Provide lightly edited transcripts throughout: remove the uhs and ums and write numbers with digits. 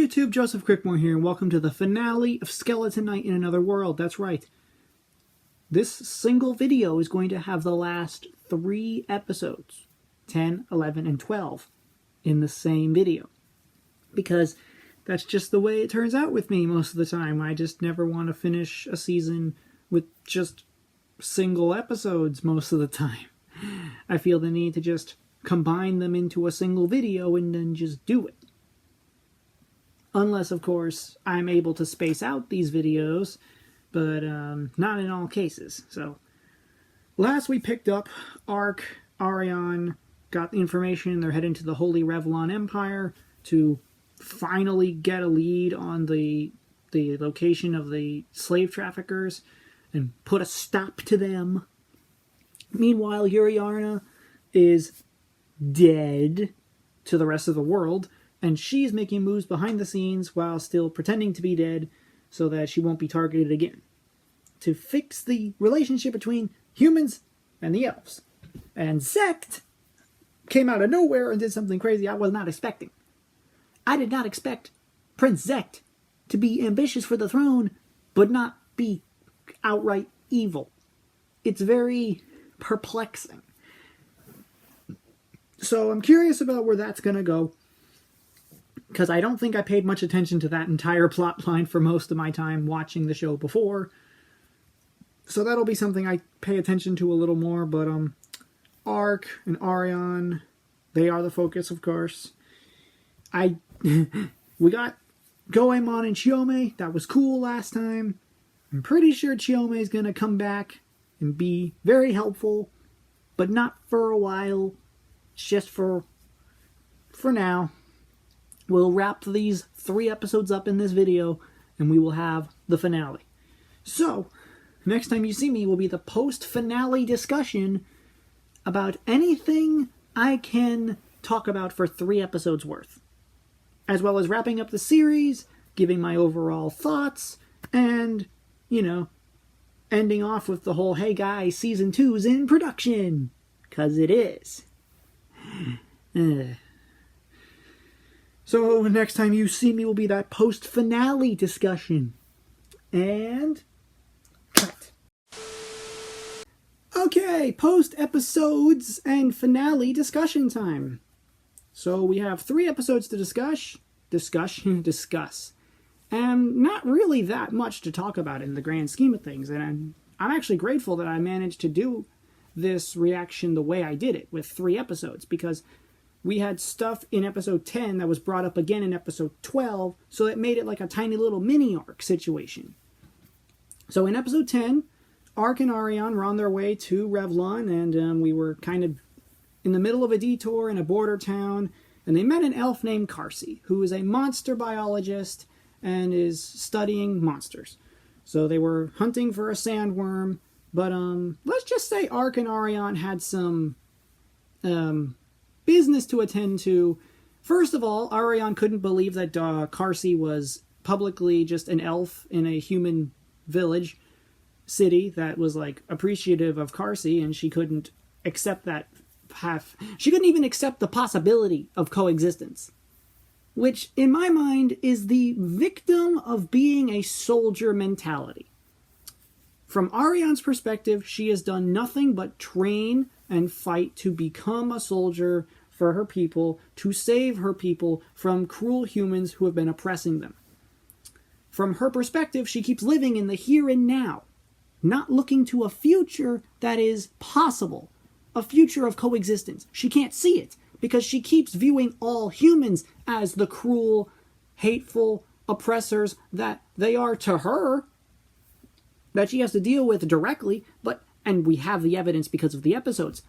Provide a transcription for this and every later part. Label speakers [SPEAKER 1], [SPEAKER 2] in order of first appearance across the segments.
[SPEAKER 1] YouTube, Joseph Crickmore here, and welcome to the finale of Skeleton Knight in Another World. That's right. This single video is going to have the last 3 episodes, 10, 11, and 12, in the same video. Because that's just the way it turns out with me most of the time. I just never want to finish a season with just single episodes most of the time. I feel the need to just combine them into a single video and then just do it. Unless, of course, I'm able to space out these videos, but not in all cases. So, last we picked up, Ariane got the information. They're heading to the Holy Revlon Empire to finally get a lead on the location of the slave traffickers and put a stop to them. Meanwhile, Ariane is dead to the rest of the world, and she's making moves behind the scenes while still pretending to be dead so that she won't be targeted again, to fix the relationship between humans and the elves. And Zect came out of nowhere and did something crazy I was not expecting. I did not expect Prince Zect to be ambitious for the throne, but not be outright evil. It's very perplexing. So I'm curious about where that's going to go, because I don't think I paid much attention to that entire plot line for most of my time watching the show before. So that'll be something I pay attention to a little more, but Ark and Ariane, they are the focus, of course. We got Goemon and Chiome. That was cool last time. I'm pretty sure Chiome is going to come back and be very helpful, but not for a while. It's just for now. We'll wrap these 3 episodes up in this video, and we will have the finale. So, next time you see me will be the post-finale discussion about anything I can talk about for 3 episodes worth, as well as wrapping up the series, giving my overall thoughts, and, ending off with the whole, hey guys, Season 2's in production, 'cause it is. So next time you see me will be that post-finale discussion. And cut. Okay, post-episodes and finale discussion time. So we have 3 episodes to discuss. And not really that much to talk about in the grand scheme of things. And I'm actually grateful that I managed to do this reaction the way I did it with 3 episodes, because we had stuff in episode 10 that was brought up again in episode 12, so it made it like a tiny little mini-arc situation. So in episode 10, Ark and Ariane were on their way to Revlon, and we were kind of in the middle of a detour in a border town, and they met an elf named Carcy, who is a monster biologist and is studying monsters. So they were hunting for a sandworm, but let's just say Ark and Ariane had some business to attend to. First of all, Ariane couldn't believe that Carcy was publicly just an elf in a human village city that was like appreciative of Carcy, and she couldn't accept that she couldn't even accept the possibility of coexistence, which in my mind is the victim of being a soldier mentality. From Ariane's perspective, she has done nothing but train and fight to become a soldier for her people, to save her people from cruel humans who have been oppressing them. From her perspective, she keeps living in the here and now, not looking to a future that is possible, a future of coexistence. She can't see it, because she keeps viewing all humans as the cruel, hateful oppressors that they are to her, that she has to deal with directly, and we have the evidence because of the episodes.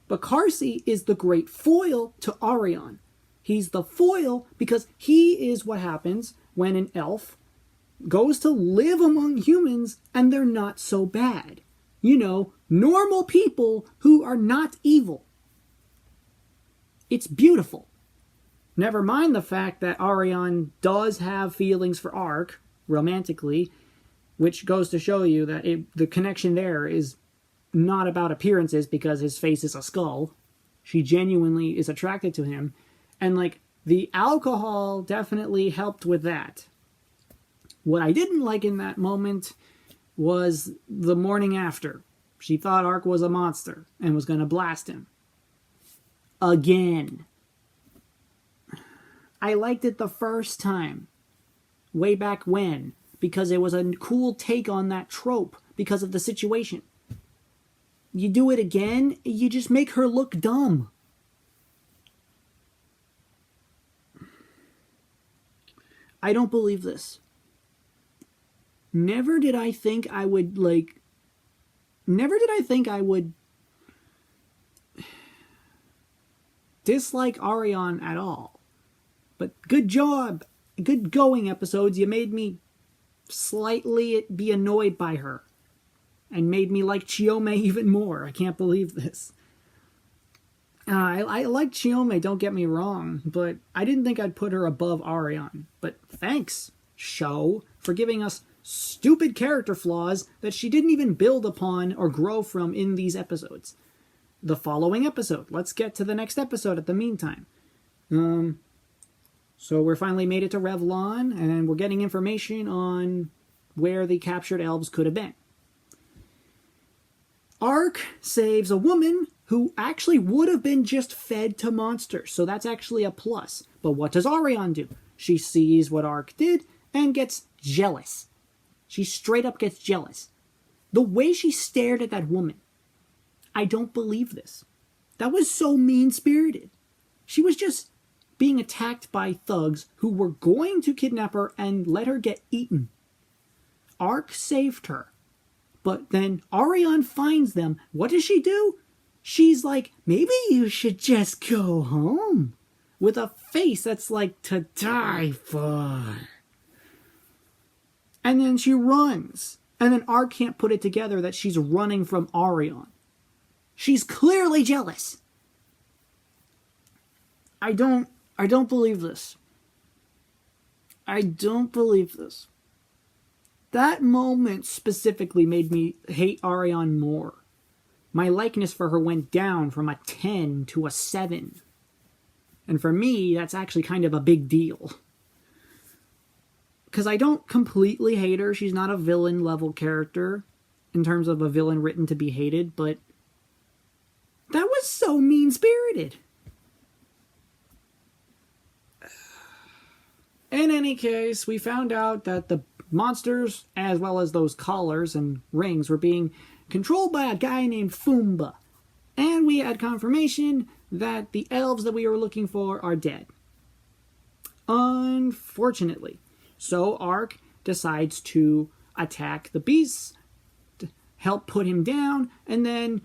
[SPEAKER 1] But Carcy is the great foil to Ariane. He's the foil because he is what happens when an elf goes to live among humans and they're not so bad. Normal people who are not evil. It's beautiful. Never mind the fact that Ariane does have feelings for Ark, romantically, which goes to show you that the connection there is not about appearances because his face is a skull. She genuinely is attracted to him. And, The alcohol definitely helped with that. What I didn't like in that moment was the morning after. She thought Ark was a monster and was going to blast him. Again. I liked it the first time. Way back when. Because it was a cool take on that trope. Because of the situation. You do it again, you just make her look dumb. I don't believe this. Never did I think I would dislike Ariane at all. But good job. Good going, episodes. You made me slightly be annoyed by her. And made me like Chiome even more. I can't believe this. I like Chiome, don't get me wrong. But I didn't think I'd put her above Ariane. But thanks, show, for giving us stupid character flaws that she didn't even build upon or grow from in these episodes. The following episode. Let's get to the next episode at the meantime. So we're finally made it to Revlon, and we're getting information on where the captured elves could have been. Ark saves a woman who actually would have been just fed to monsters, so that's actually a plus. But what does Ariane do? She sees what Ark did and gets jealous. She straight up gets jealous. The way she stared at that woman, I don't believe this. That was so mean-spirited. She was just being attacked by thugs who were going to kidnap her and let her get eaten. Ark saved her. But then Ariane finds them. What does she do? She's like, maybe you should just go home. With a face that's like to die for. And then she runs. And then Ark can't put it together that she's running from Ariane. She's clearly jealous. I don't believe this. I don't believe this. That moment specifically made me hate Ariane more. My likeness for her went down from a 10 to a 7. And for me, that's actually kind of a big deal. Because I don't completely hate her. She's not a villain-level character in terms of a villain written to be hated, but that was so mean-spirited. In any case, we found out that the monsters, as well as those collars and rings, were being controlled by a guy named Fumba. And we had confirmation that the elves that we were looking for are dead. Unfortunately. So Ark decides to attack the beast, to help put him down, and then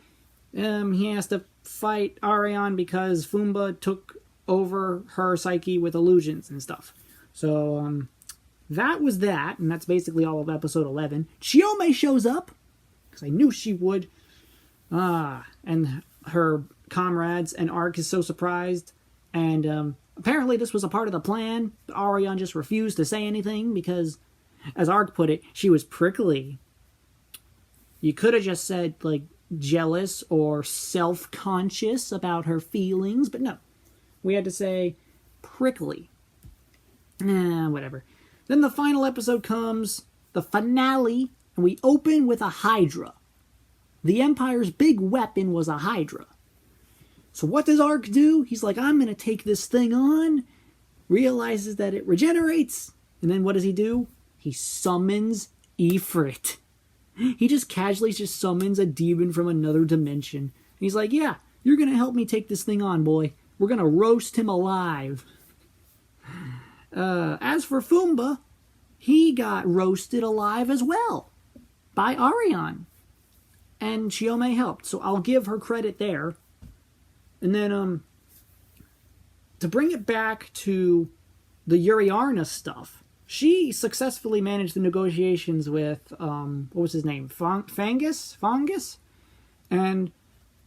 [SPEAKER 1] he has to fight Ariane because Fumba took over her psyche with illusions and stuff. So, that was that, and that's basically all of episode 11. Chiome shows up, because I knew she would. And her comrades, and Ark is so surprised. And apparently this was a part of the plan, but Ariane just refused to say anything, because, as Ark put it, she was prickly. You could have just said, like, jealous or self-conscious about her feelings, but no. We had to say prickly. Whatever. Then the final episode comes, the finale, and we open with a HYDRA. The Empire's big weapon was a HYDRA. So what does Ark do? He's like, I'm going to take this thing on, realizes that it regenerates, and then what does he do? He summons Ifrit. He just casually just summons a demon from another dimension. And he's like, yeah, you're going to help me take this thing on, boy. We're going to roast him alive. As for Fumba, he got roasted alive as well by Ariane. And Chiome helped, so I'll give her credit there. And then, to bring it back to the Uriarna stuff, she successfully managed the negotiations with, what was his name? Fungus? And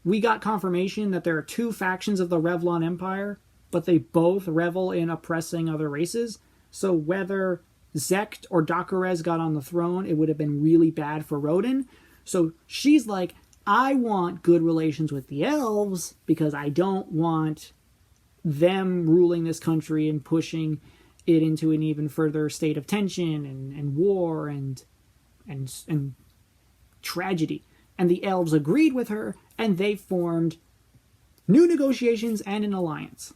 [SPEAKER 1] we got confirmation that there are two factions of the Revlon Empire, but they both revel in oppressing other races. So whether Zekt or Dakarez got on the throne, it would have been really bad for Rodin. So she's like, I want good relations with the elves because I don't want them ruling this country and pushing it into an even further state of tension and war and tragedy. And the elves agreed with her, and they formed new negotiations and an alliance,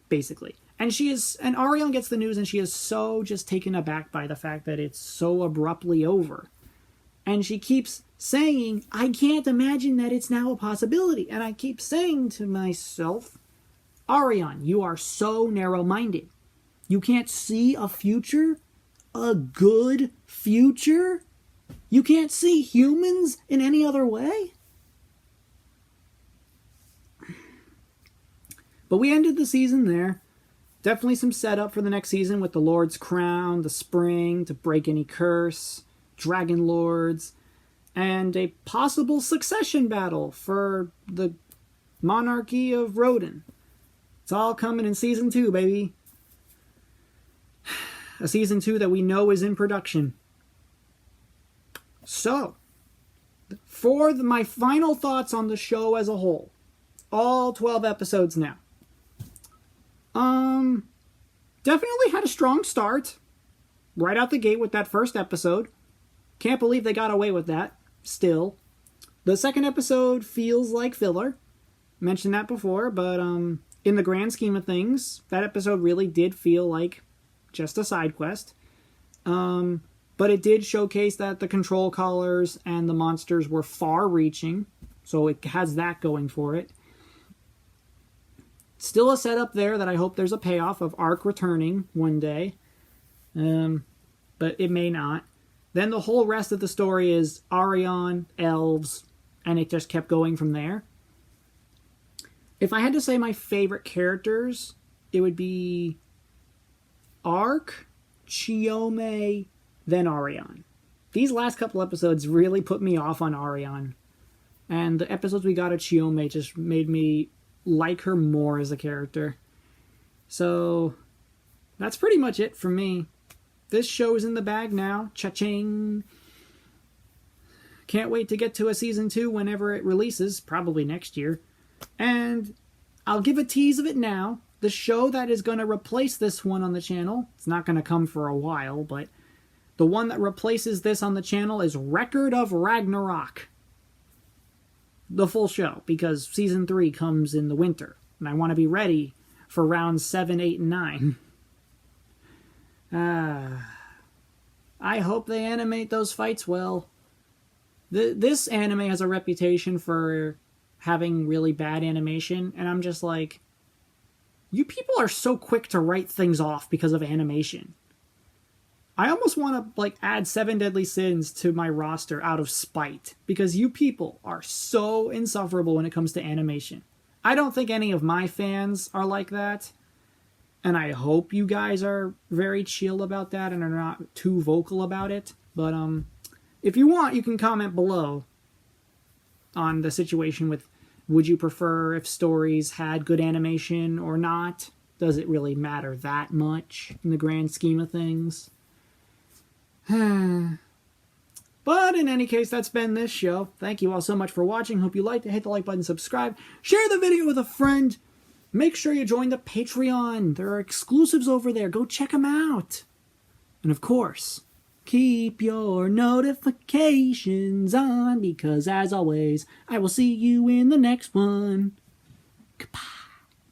[SPEAKER 1] basically. And Ariane gets the news, and she is so just taken aback by the fact that it's so abruptly over. And she keeps saying, I can't imagine that it's now a possibility. And I keep saying to myself, Ariane, you are so narrow-minded. You can't see a future? A good future? You can't see humans in any other way? But we ended the season there. Definitely some setup for the next season with the Lord's Crown, the Spring, to break any curse, Dragon Lords, and a possible succession battle for the monarchy of Rodan. It's all coming in Season 2, baby. A Season 2 that we know is in production. So, for my final thoughts on the show as a whole, all 12 episodes now. Definitely had a strong start. Right out the gate with that first episode. Can't believe they got away with that. Still. The second episode feels like filler. Mentioned that before, but in the grand scheme of things, that episode really did feel like just a side quest. But it did showcase that the control collars and the monsters were far-reaching. So it has that going for it. Still a setup there that I hope there's a payoff of Ark returning one day. But it may not. Then the whole rest of the story is Ariane, elves, and it just kept going from there. If I had to say my favorite characters, it would be Ark, Chiome, then Ariane. These last couple episodes really put me off on Ariane. And the episodes we got of Chiome just made me like her more as a character. So, that's pretty much it for me. This show's in the bag now. Cha-ching! Can't wait to get to a Season 2 whenever it releases, probably next year. And I'll give a tease of it now. The show that is going to replace this one on the channel, it's not going to come for a while, but the one that replaces this on the channel is Record of Ragnarok. The full show, because Season 3 comes in the winter, and I want to be ready for rounds 7, 8, and 9. I hope they animate those fights well. This anime has a reputation for having really bad animation, and I'm just like, you people are so quick to write things off because of animation. I almost want to add 7 Deadly Sins to my roster out of spite, because you people are so insufferable when it comes to animation. I don't think any of my fans are like that, and I hope you guys are very chill about that and are not too vocal about it. But if you want, you can comment below on the situation with, would you prefer if stories had good animation or not? Does it really matter that much in the grand scheme of things? But in any case, that's been this show. Thank you all so much for watching. Hope you liked it. Hit the like button, subscribe, share the video with a friend. Make sure you join the Patreon. There are exclusives over there. Go check them out. And of course, keep your notifications on, because as always, I will see you in the next one. Goodbye.